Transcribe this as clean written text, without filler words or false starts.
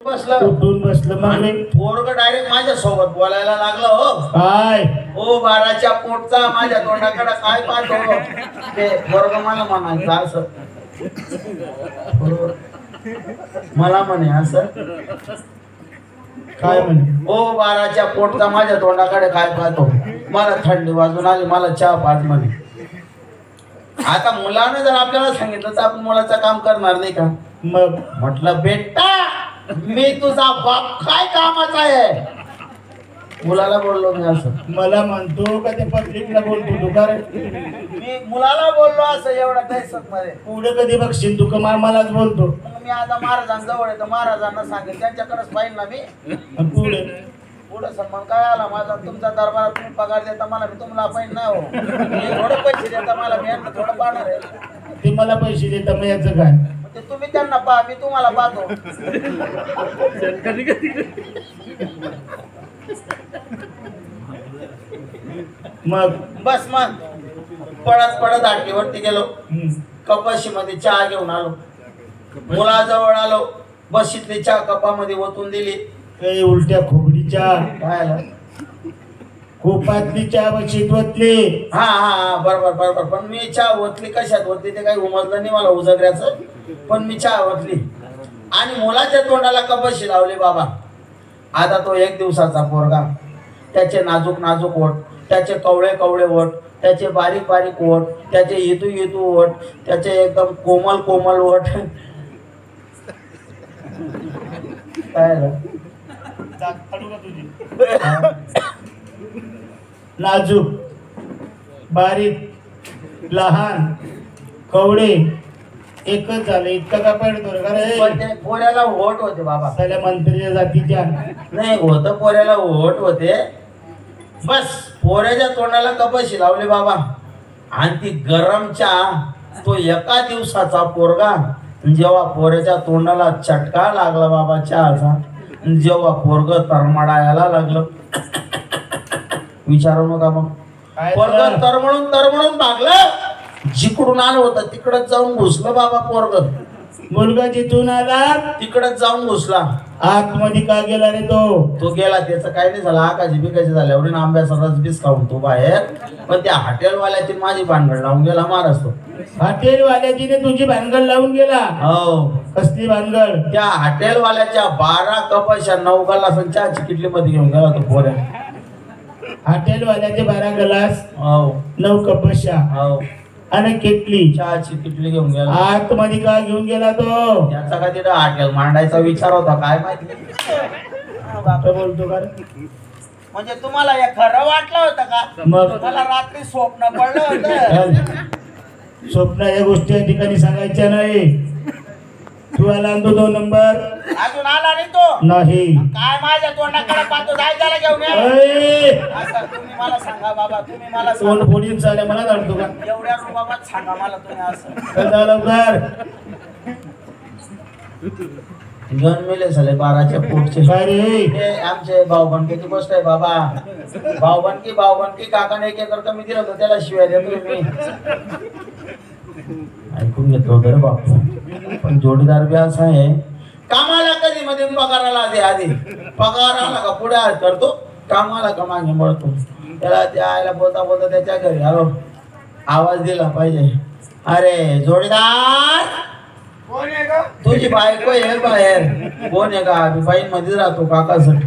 बसलं उठून बसलं मग रे पोरग डायरेक्ट माझ्या सोबत बोलायला लागलं. हो काय ओ बाराच्या पोटचा माझ्या तोंडाकडे काय पाहतो ते पोरग मला म्हणायचं असं मला म्हणे असं काय म्हणे ओ बाराच्या पोटचा माझ्या तोंडाकडे काय पाहतो मला थंडी वाजून आली मला चहा पाज म्हणे. आता मुलानं जर आपल्याला सांगितलं तर आपण मुलाचं काम करणार नाही का? मग म्हटलं बेटा मी तुझा बाप काय कामाचा आहे. मुलाला बोललो मी असं. मला म्हणतो का ते पब्लिकला बोलतो तू का रे? मी मुलाला बोललो असं एवढा दहशत मध्ये. पुढे कधी बघशील तू का मलाच बोलतो. मग मी आता महाराजांजवळ आहे तर महाराजांना सांगेल त्यांच्याकडेच पाहिजे ना मी. पुढे पुढे सन्मान काय आला माझा तुमचा दरबारात तुम्ही पगार देता मला मी तुम्हाला पाहिजे ना हो मी थोडे पैसे देता मला मी यांना थोडं पाहणार आहे. ते मला पैसे देता मग याचं काय? ते तुम्ही त्यांना पहा मी तुम्हाला पाहतो. मग बस मग पडत पडत आटलीवरती गेलो. कपाशी मध्ये चहा घेऊन आलो. मुलाजवळ आलो बशीतली चहा कपामध्ये ओतून दिली. काही उलट्या खोबडीच्या काय खोपातली चहा बशीत ओतली. हा हा हा बरोबर बरोबर. पण मी चहा ओतली कशात ओतली ते काही उमजलं नाही मला उजगऱ्याचं. पण मी चहा ओतली आणि मुलाच्या तोंडाला कपाशी लावली. बाबा आता तो 1 दिवसाचा पोरगा त्याचे नाजूक नाजूक ओठ त्याचे कवळे कवळे ओठ त्याचे बारीक बारीक ओठ त्याचे येतू येतू ओठ त्याचे एकदम कोमल कोमल ओठ. काय नाजूक बारीक लहान कवडे एकच झालं. इतकं का पडतो पण ते पोऱ्याला ओठ होते बाबा. त्याला मंत्र्या जातीच्या नाही होत पोऱ्याला ओठ होते. बस पोऱ्याच्या तोंडाला कपाशी लावली बाबा आणि ती गरम चहा. तो 1 दिवसाचा पोरगा जेव्हा पोऱ्याच्या तोंडाला चटका लागला बाबा चहाचा जेव्हा पोरग तरमडायला लागलं विचारू नका. मग पोरग तरमळून तरमळून भागलं. जिकडून आलं होतं तिकडच जाऊन घुसलं बाबा पोरग. मुलगा जिथून आला तिकडच जाऊन घुसला. आतमध्ये का गेला रे तो गेला. त्याचं काही नाही झालं. आकाशी बिकाशी झाल्या एवढी आंब्याचा रस बीस खाऊन तो बाहेर. पण त्या हॉटेलवाल्याची माझी भानगड लावून गेला महाराज. तो हॉटेलवाल्याची तुझी भानगड लावून गेला. हो कसली भानगड? त्या हॉटेलवाल्याच्या 12 कपाशा 9 गलास चहाची किटली मध्ये घेऊन गेला तो पोऱ्या. हॉटेलवाल्याचे 12 गलास हो 9 कपाशा हो आणि किटली चहाची किटली घेऊन गेला. आतमध्ये का घेऊन गेला तो? त्याचा का तिथं हॉटेल मांडायचा विचार होता काय माहिती. बोलतो का म्हणजे तुम्हाला हे खरं वाटलं होतं का? मग मला रात्री स्वप्न पडलं होतं. स्वप्न या गोष्टी या ठिकाणी सांगायच्या नाही. तू आला 2 नंबर अजून आला नाही तो. नाही काय माझ्या तोंडाकडे पाहतो जाय त्याला घेऊन ये. असं तुम्ही मला सांगा बाबा. तुम्ही मला तोंड फोडीन चालले मला धाडतो का एवढ्या रुबाबात सांगा मला तुम्ही असं. लवकर घेऊन मेले झाले 12च्या पोटचे. काय रे हे आमचे भाऊबंदकीची गोष्ट आहे बाबा. भाऊबंदकी काकाने एक एकर कमी दिलं होतं त्याला शिवाय देतो मी. ऐकून घेतलं होतं रे बापू. पण जोडीदार बी असा आहे कामाला कधी मध्ये पगाराला आधी पगार आला का पुढे करतो कामाला का मागे मळतो. त्याला त्या आईला बोलता बोलता त्याच्या घरी आलो. आवाज दिला पाहिजे. अरे जोडीदार कोण आहे का? तुझी बायको आहे बाहेर. कोण आहे का? मी बाईन मध्ये राहतो काकासाठी.